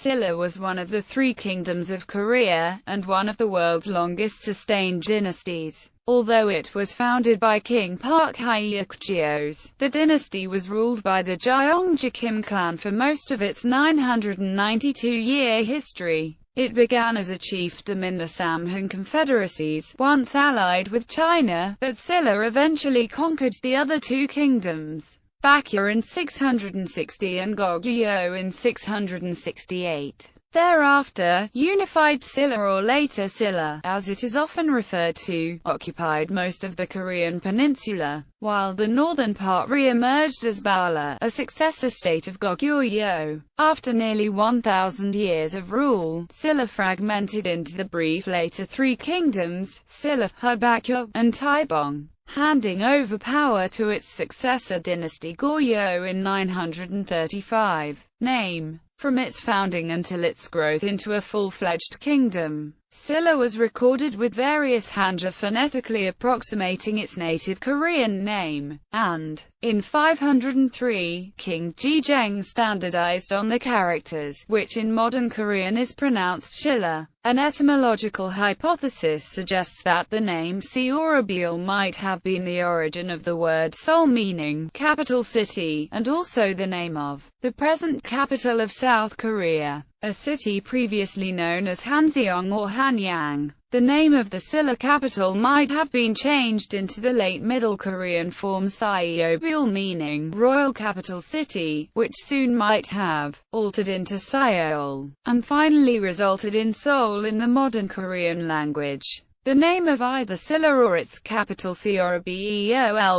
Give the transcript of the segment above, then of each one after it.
Silla was one of the three kingdoms of Korea, and one of the world's longest sustained dynasties. Although it was founded by King Park Hye-geos, the dynasty was ruled by the Gyeonggi Kim clan for most of its 992-year history. It began as a chiefdom in the Samhain confederacies, once allied with China, but Silla eventually conquered the other two kingdoms, Baekje in 660 and Goguryeo in 668. Thereafter, unified Silla, or later Silla, as it is often referred to, occupied most of the Korean peninsula, while the northern part re-emerged as Bala, a successor state of Goguryeo. After nearly 1,000 years of rule, Silla fragmented into the brief later three kingdoms, Silla, Baekje, and Taebong, handing over power to its successor dynasty Goryeo in 935. Name. From its founding until its growth into a full-fledged kingdom, Silla was recorded with various hanja phonetically approximating its native Korean name, and, in 503, King Jijeng standardized on the characters, which in modern Korean is pronounced sh-illa. An etymological hypothesis suggests that the name Seoul might have been the origin of the word Seoul, meaning capital city, and also the name of the present capital of South Korea, a city previously known as Hanseong or Hanyang. The name of the Silla capital might have been changed into the late Middle Korean form Seoul, meaning royal capital city, which soon might have altered into Seoul, and finally resulted in Seoul in the modern Korean language. The name of either Silla or its capital Seoul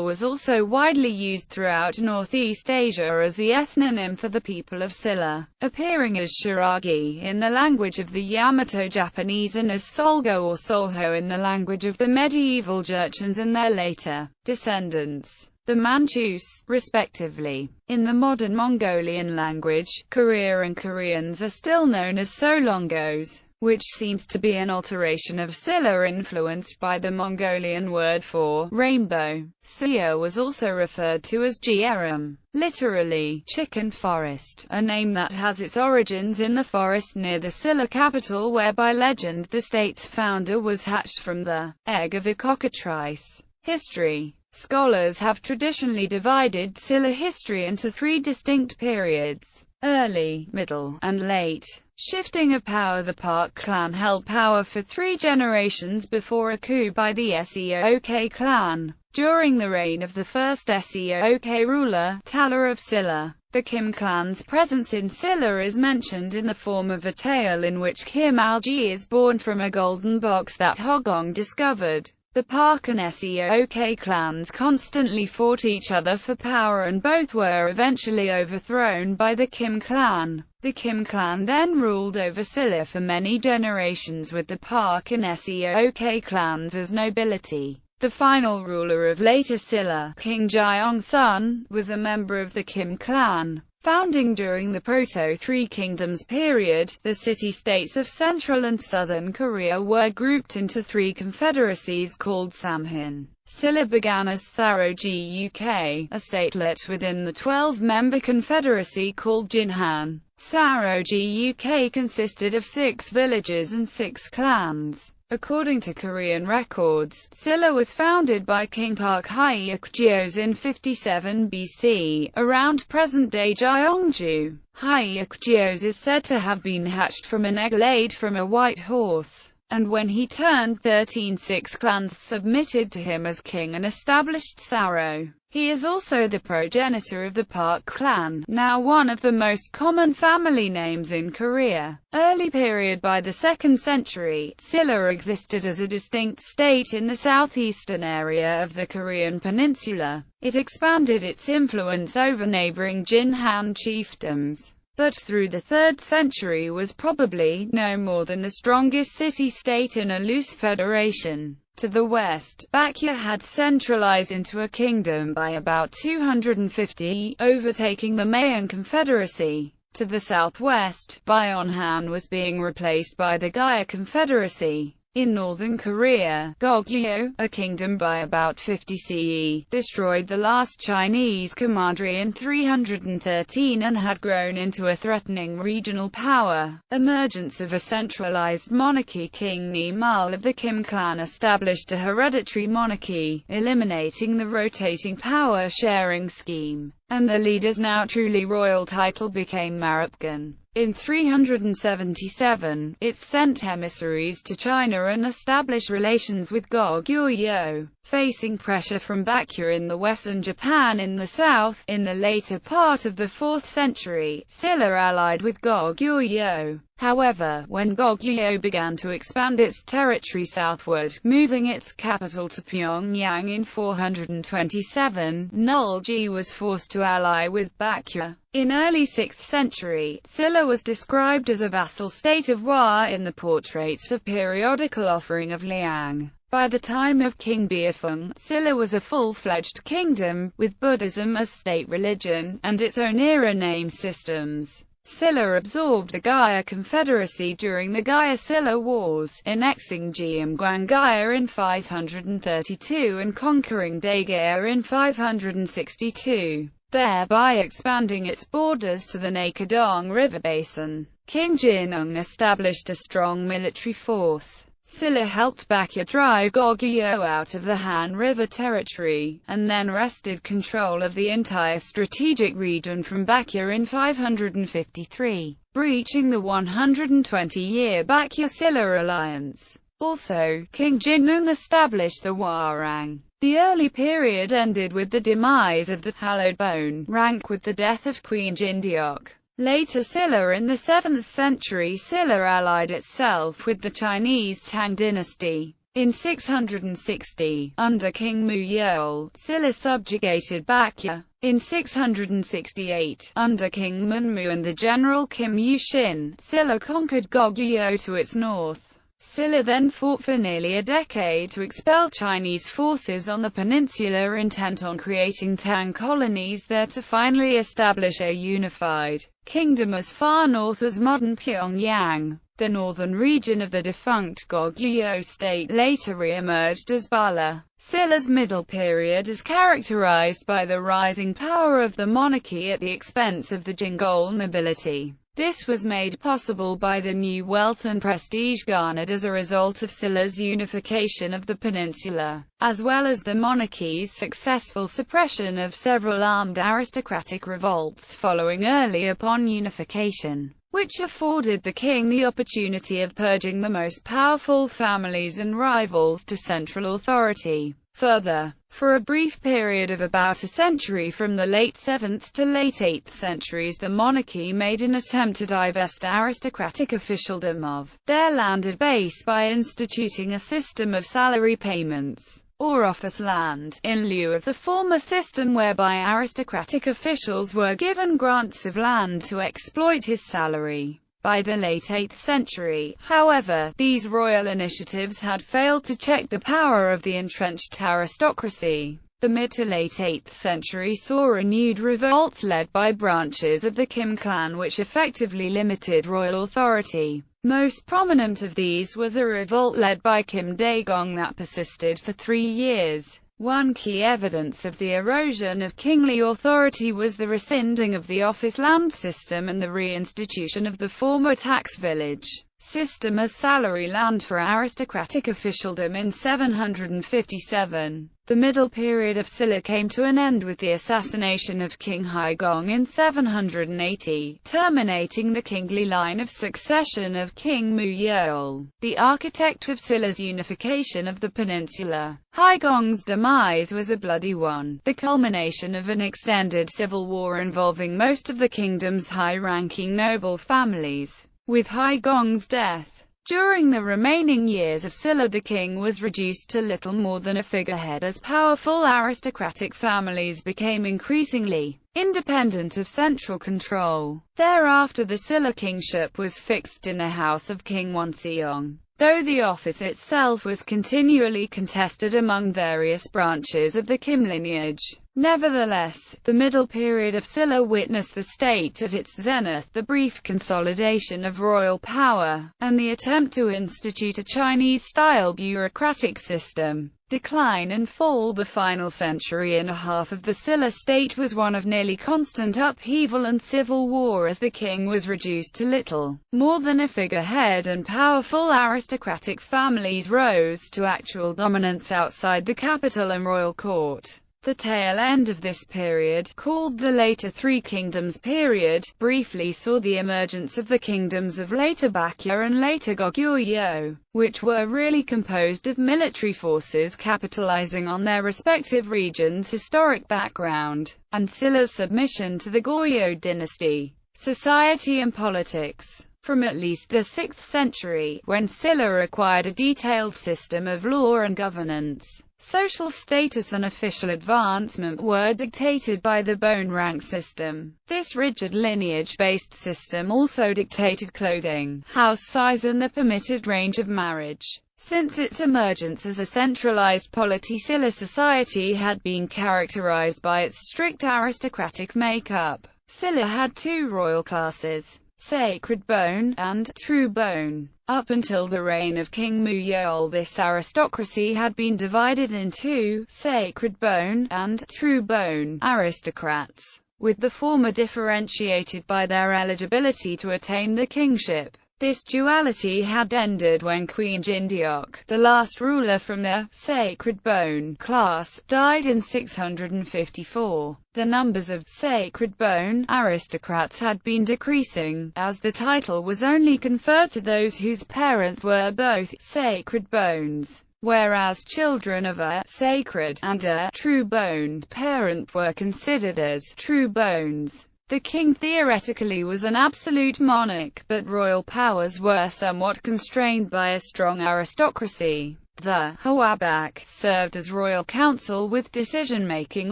was also widely used throughout Northeast Asia as the ethnonym for the people of Silla, appearing as Shiragi in the language of the Yamato Japanese and as Solgo or Solho in the language of the medieval Jurchens and their later descendants, the Manchus, respectively. In the modern Mongolian language, Korea and Koreans are still known as Solongos, which seems to be an alteration of Silla influenced by the Mongolian word for rainbow. Silla was also referred to as Jearam, literally, chicken forest, a name that has its origins in the forest near the Silla capital where by legend the state's founder was hatched from the egg of a cockatrice. History. Scholars have traditionally divided Silla history into three distinct periods: early, middle, and late. Shifting of power. The Park clan held power for 3 generations before a coup by the Seok clan. During the reign of the first Seok ruler, Taller of Silla, the Kim clan's presence in Silla is mentioned in the form of a tale in which Kim Algi is born from a golden box that Hogong discovered. The Park and Seok clans constantly fought each other for power and both were eventually overthrown by the Kim clan. The Kim clan then ruled over Silla for many generations with the Park and Seok clans as nobility. The final ruler of later Silla, King Gyeong-sun, was a member of the Kim clan. Founding during the Proto-Three Kingdoms period, the city-states of central and southern Korea were grouped into 3 confederacies called samhanin. Silla began as Saro-Guk, a statelet within the 12-member confederacy called Jinhan. Saro-Guk consisted of 6 villages and 6 clans. According to Korean records, Silla was founded by King Park Hye-geos in 57 BC, around present-day Gyeongju. Hye-geos is said to have been hatched from an egg laid from a white horse, and when he turned 13, 6 clans submitted to him as king and established Saro. He is also the progenitor of the Park clan, now one of the most common family names in Korea. Early period. By the 2nd century, Silla existed as a distinct state in the southeastern area of the Korean peninsula. It expanded its influence over neighboring Jinhan chiefdoms, but through the 3rd century was probably no more than the strongest city-state in a loose federation. To the west, Baekje had centralized into a kingdom by about 250, overtaking the Mayan Confederacy. To the southwest, Byeonhan was being replaced by the Gaya Confederacy. In northern Korea, Goguryeo, a kingdom by about 50 CE, destroyed the last Chinese commandery in 313 and had grown into a threatening regional power. Emergence of a centralized monarchy. King Ni-mal of the Kim clan established a hereditary monarchy, eliminating the rotating power-sharing scheme, and the leader's now truly royal title became Marupgan. In 377, it sent emissaries to China and established relations with Goguryeo, facing pressure from Baekje in the west and Japan in the south. In the later part of the 4th century, Silla allied with Goguryeo. However, when Goguryeo began to expand its territory southward, moving its capital to Pyongyang in 427, Nulji was forced to ally with Baekje. In early 6th century, Silla was described as a vassal state of Hua in the portraits of periodical offering of Liang. By the time of King Beifeng, Silla was a full-fledged kingdom, with Buddhism as state religion, and its own era name systems. Silla absorbed the Gaya Confederacy during the Gaya-Silla Wars, annexing Gyeomgwang-Gaya in 532 and conquering Daegaya in 562, thereby expanding its borders to the Nakadong River basin. King Jinung established a strong military force. Silla helped Baekje drive Goguryeo out of the Han River territory, and then wrested control of the entire strategic region from Baekje in 553, breaching the 120-year Baekje-Silla alliance. Also, King Jinung established the Hwarang. The early period ended with the demise of the hallowed bone rank with the death of Queen Jindeok. Later Silla in the 7th century Silla allied itself with the Chinese Tang dynasty. In 660, under King Mu-yeol, Silla subjugated Baekje. In 668, under King Munmu and the general Kim Yu-shin, Silla conquered Goguryeo to its north. Silla then fought for nearly a decade to expel Chinese forces on the peninsula, intent on creating Tang colonies there to finally establish a unified kingdom as far north as modern Pyongyang. The northern region of the defunct Goguryeo state later re-emerged as Bala. Silla's middle period is characterized by the rising power of the monarchy at the expense of the Jingol nobility. This was made possible by the new wealth and prestige garnered as a result of Silla's unification of the peninsula, as well as the monarchy's successful suppression of several armed aristocratic revolts following early upon unification, which afforded the king the opportunity of purging the most powerful families and rivals to central authority. Further, for a brief period of about a century from the late 7th to late 8th centuries, the monarchy made an attempt to divest aristocratic officialdom of their landed base by instituting a system of salary payments, or office land, in lieu of the former system whereby aristocratic officials were given grants of land to exploit his salary. By the late 8th century, however, these royal initiatives had failed to check the power of the entrenched aristocracy. The mid to late 8th century saw renewed revolts led by branches of the Kim clan which effectively limited royal authority. Most prominent of these was a revolt led by Kim Daegong that persisted for 3 years. One key evidence of the erosion of kingly authority was the rescinding of the office land system and the reinstitution of the former tax village system as salary land for aristocratic officialdom in 757. The middle period of Silla came to an end with the assassination of King Haigong in 780, terminating the kingly line of succession of King Mu-yeol, the architect of Silla's unification of the peninsula. Haigong's demise was a bloody one, the culmination of an extended civil war involving most of the kingdom's high-ranking noble families. With Haigong's death, during the remaining years of Silla, the king was reduced to little more than a figurehead as powerful aristocratic families became increasingly independent of central control. Thereafter the Silla kingship was fixed in the house of King Wonseong, though the office itself was continually contested among various branches of the Kim lineage. Nevertheless, the middle period of Silla witnessed the state at its zenith, the brief consolidation of royal power, and the attempt to institute a Chinese-style bureaucratic system. Decline and fall. The final century and a half of the Silla state was one of nearly constant upheaval and civil war, as the king was reduced to little more than a figurehead, and powerful aristocratic families rose to actual dominance outside the capital and royal court. The tail end of this period, called the Later Three Kingdoms period, briefly saw the emergence of the kingdoms of later Baekje and later Goguryeo, which were really composed of military forces capitalizing on their respective regions' historic background, and Silla's submission to the Goryeo dynasty. Society and politics. From at least the 6th century, when Silla acquired a detailed system of law and governance, social status and official advancement were dictated by the bone rank system. This rigid lineage-based system also dictated clothing, house size and the permitted range of marriage. Since its emergence as a centralized polity, Silla society had been characterized by its strict aristocratic makeup. Silla had two royal classes, sacred bone and true bone. Up until the reign of King Muyol, this aristocracy had been divided into sacred bone and true bone aristocrats, with the former differentiated by their eligibility to attain the kingship. This duality had ended when Queen Jindeok, the last ruler from the sacred bone class, died in 654. The numbers of sacred bone aristocrats had been decreasing, as the title was only conferred to those whose parents were both sacred bones, whereas children of a sacred and a true bone parent were considered as true bones. The king theoretically was an absolute monarch, but royal powers were somewhat constrained by a strong aristocracy. The Hwabak served as royal council with decision-making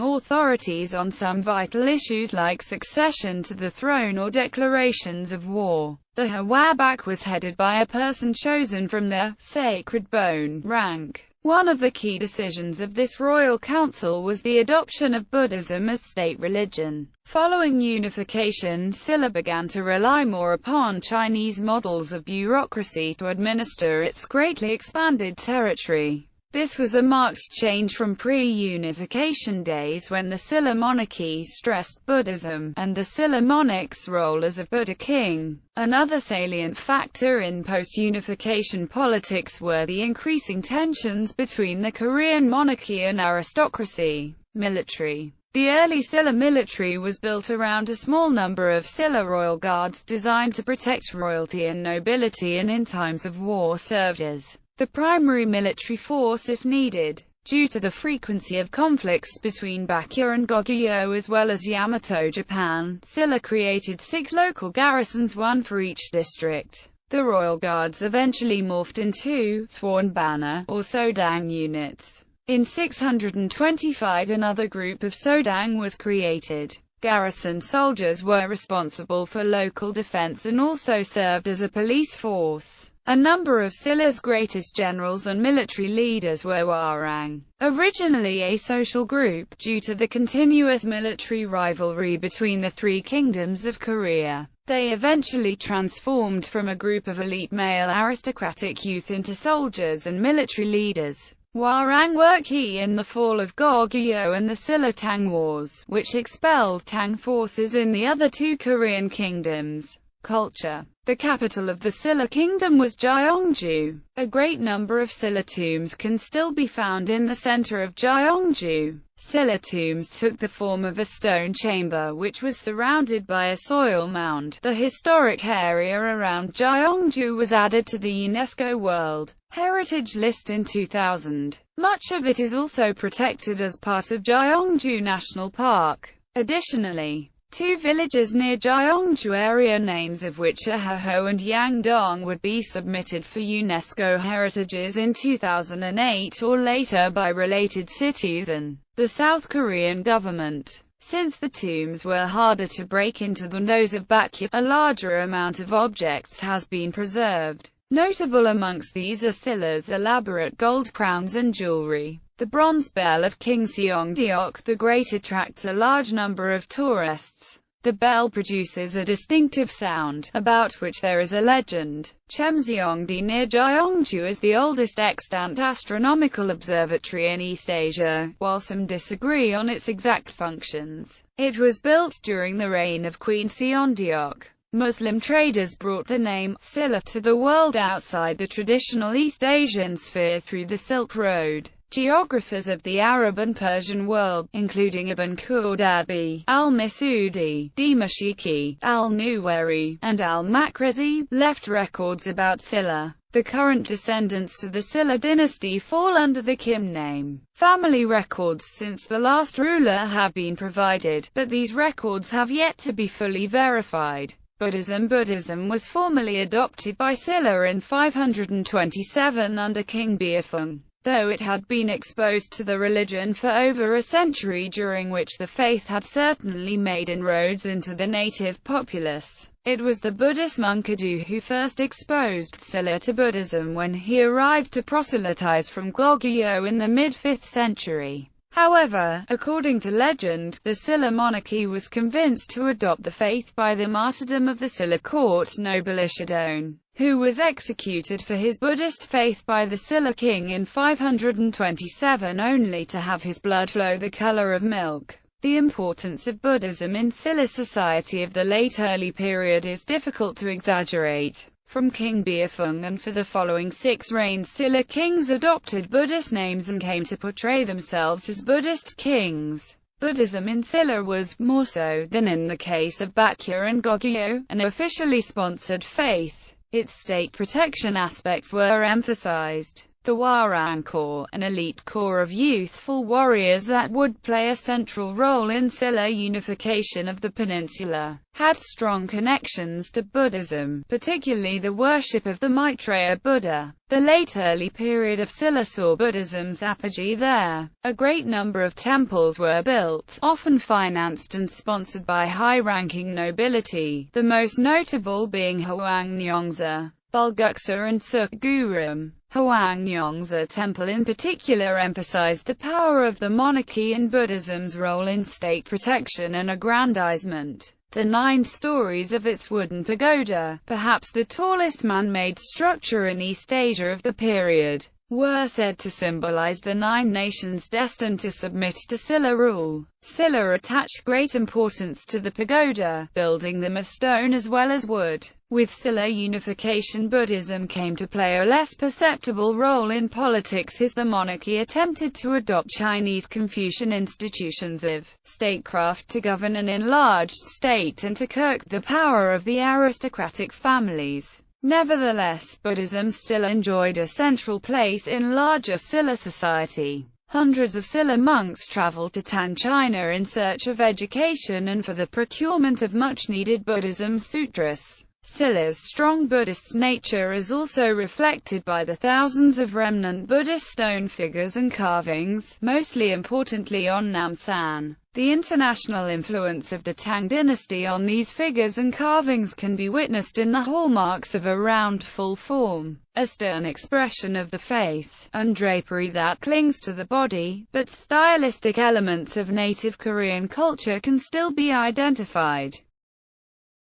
authorities on some vital issues like succession to the throne or declarations of war. The Hwabak was headed by a person chosen from the sacred bone rank. One of the key decisions of this royal council was the adoption of Buddhism as state religion. Following unification, Silla began to rely more upon Chinese models of bureaucracy to administer its greatly expanded territory. This was a marked change from pre-unification days when the Silla monarchy stressed Buddhism, and the Silla monarch's role as a Buddha king. Another salient factor in post-unification politics were the increasing tensions between the Korean monarchy and aristocracy. Military. The early Silla military was built around a small number of Silla royal guards designed to protect royalty and nobility, and in times of war served as the primary military force if needed. Due to the frequency of conflicts between Baekje and Goguryeo as well as Yamato Japan, Silla created 6 local garrisons, one for each district. The royal guards eventually morphed into sworn banner or sodang units. In 625 another group of sodang was created. Garrison soldiers were responsible for local defense and also served as a police force. A number of Silla's greatest generals and military leaders were warang. Originally a social group, due to the continuous military rivalry between the three kingdoms of Korea, they eventually transformed from a group of elite male aristocratic youth into soldiers and military leaders. Warang were key in the fall of Goguryeo and the Silla-Tang Wars, which expelled Tang forces in the other two Korean kingdoms. Culture. The capital of the Silla kingdom was Gyeongju. A great number of Silla tombs can still be found in the center of Gyeongju. Silla tombs took the form of a stone chamber which was surrounded by a soil mound. The historic area around Gyeongju was added to the UNESCO World Heritage List in 2000. Much of it is also protected as part of Gyeongju National Park. Additionally, 2 villages near Gyeongju area, names of which are Haho and Yangdong, would be submitted for UNESCO heritages in 2008 or later by related cities and the South Korean government. Since the tombs were harder to break into than those of Baekje, a larger amount of objects has been preserved. Notable amongst these are Silla's elaborate gold crowns and jewelry. The bronze bell of King Seongdeok the Great attracts a large number of tourists. The bell produces a distinctive sound, about which there is a legend. Chemseongdi near Gyeongju is the oldest extant astronomical observatory in East Asia, while some disagree on its exact functions. It was built during the reign of Queen Seongdeok. Muslim traders brought the name Silla to the world outside the traditional East Asian sphere through the Silk Road. Geographers of the Arab and Persian world, including Ibn Khordadbeh, al-Masudi, Dimashqi, al-Nuwairi, and al-Makrezi, left records about Silla. The current descendants to the Silla dynasty fall under the Kim name. Family records since the last ruler have been provided, but these records have yet to be fully verified. Buddhism was formally adopted by Silla in 527 under King Beifeng, though it had been exposed to the religion for over a century, during which the faith had certainly made inroads into the native populace. It was the Buddhist monk Adu who first exposed Silla to Buddhism when he arrived to proselytize from Goguryeo in the mid-5th century. However, according to legend, the Silla monarchy was convinced to adopt the faith by the martyrdom of the Silla court noble Ishidone, who was executed for his Buddhist faith by the Silla king in 527, only to have his blood flow the color of milk. The importance of Buddhism in Silla society of the late early period is difficult to exaggerate. From King Beifeng and for the following 6 reigns, Silla kings adopted Buddhist names and came to portray themselves as Buddhist kings. Buddhism in Silla was, more so than in the case of Baekje and Goguryeo, an officially sponsored faith. Its state protection aspects were emphasized. The Hwarang Corps, an elite corps of youthful warriors that would play a central role in Silla unification of the peninsula, had strong connections to Buddhism, particularly the worship of the Maitreya Buddha. The late early period of Silla saw Buddhism's apogee there. A great number of temples were built, often financed and sponsored by high-ranking nobility, the most notable being Hwangryongsa, Bulguksa and Sukguram. Hwangryongsa Temple in particular emphasized the power of the monarchy and Buddhism's role in state protection and aggrandizement. The 9 stories of its wooden pagoda, perhaps the tallest man-made structure in East Asia of the period, were said to symbolize the 9 nations destined to submit to Silla rule. Silla attached great importance to the pagoda, building them of stone as well as wood. With Silla unification, Buddhism came to play a less perceptible role in politics as the monarchy attempted to adopt Chinese Confucian institutions of statecraft to govern an enlarged state and to curb the power of the aristocratic families. Nevertheless, Buddhism still enjoyed a central place in larger Silla society. Hundreds of Silla monks traveled to Tang China in search of education and for the procurement of much-needed Buddhism sutras. Silla's strong Buddhist nature is also reflected by the thousands of remnant Buddhist stone figures and carvings, mostly importantly on Namsan. The international influence of the Tang dynasty on these figures and carvings can be witnessed in the hallmarks of a round full form, a stern expression of the face, and drapery that clings to the body, but stylistic elements of native Korean culture can still be identified.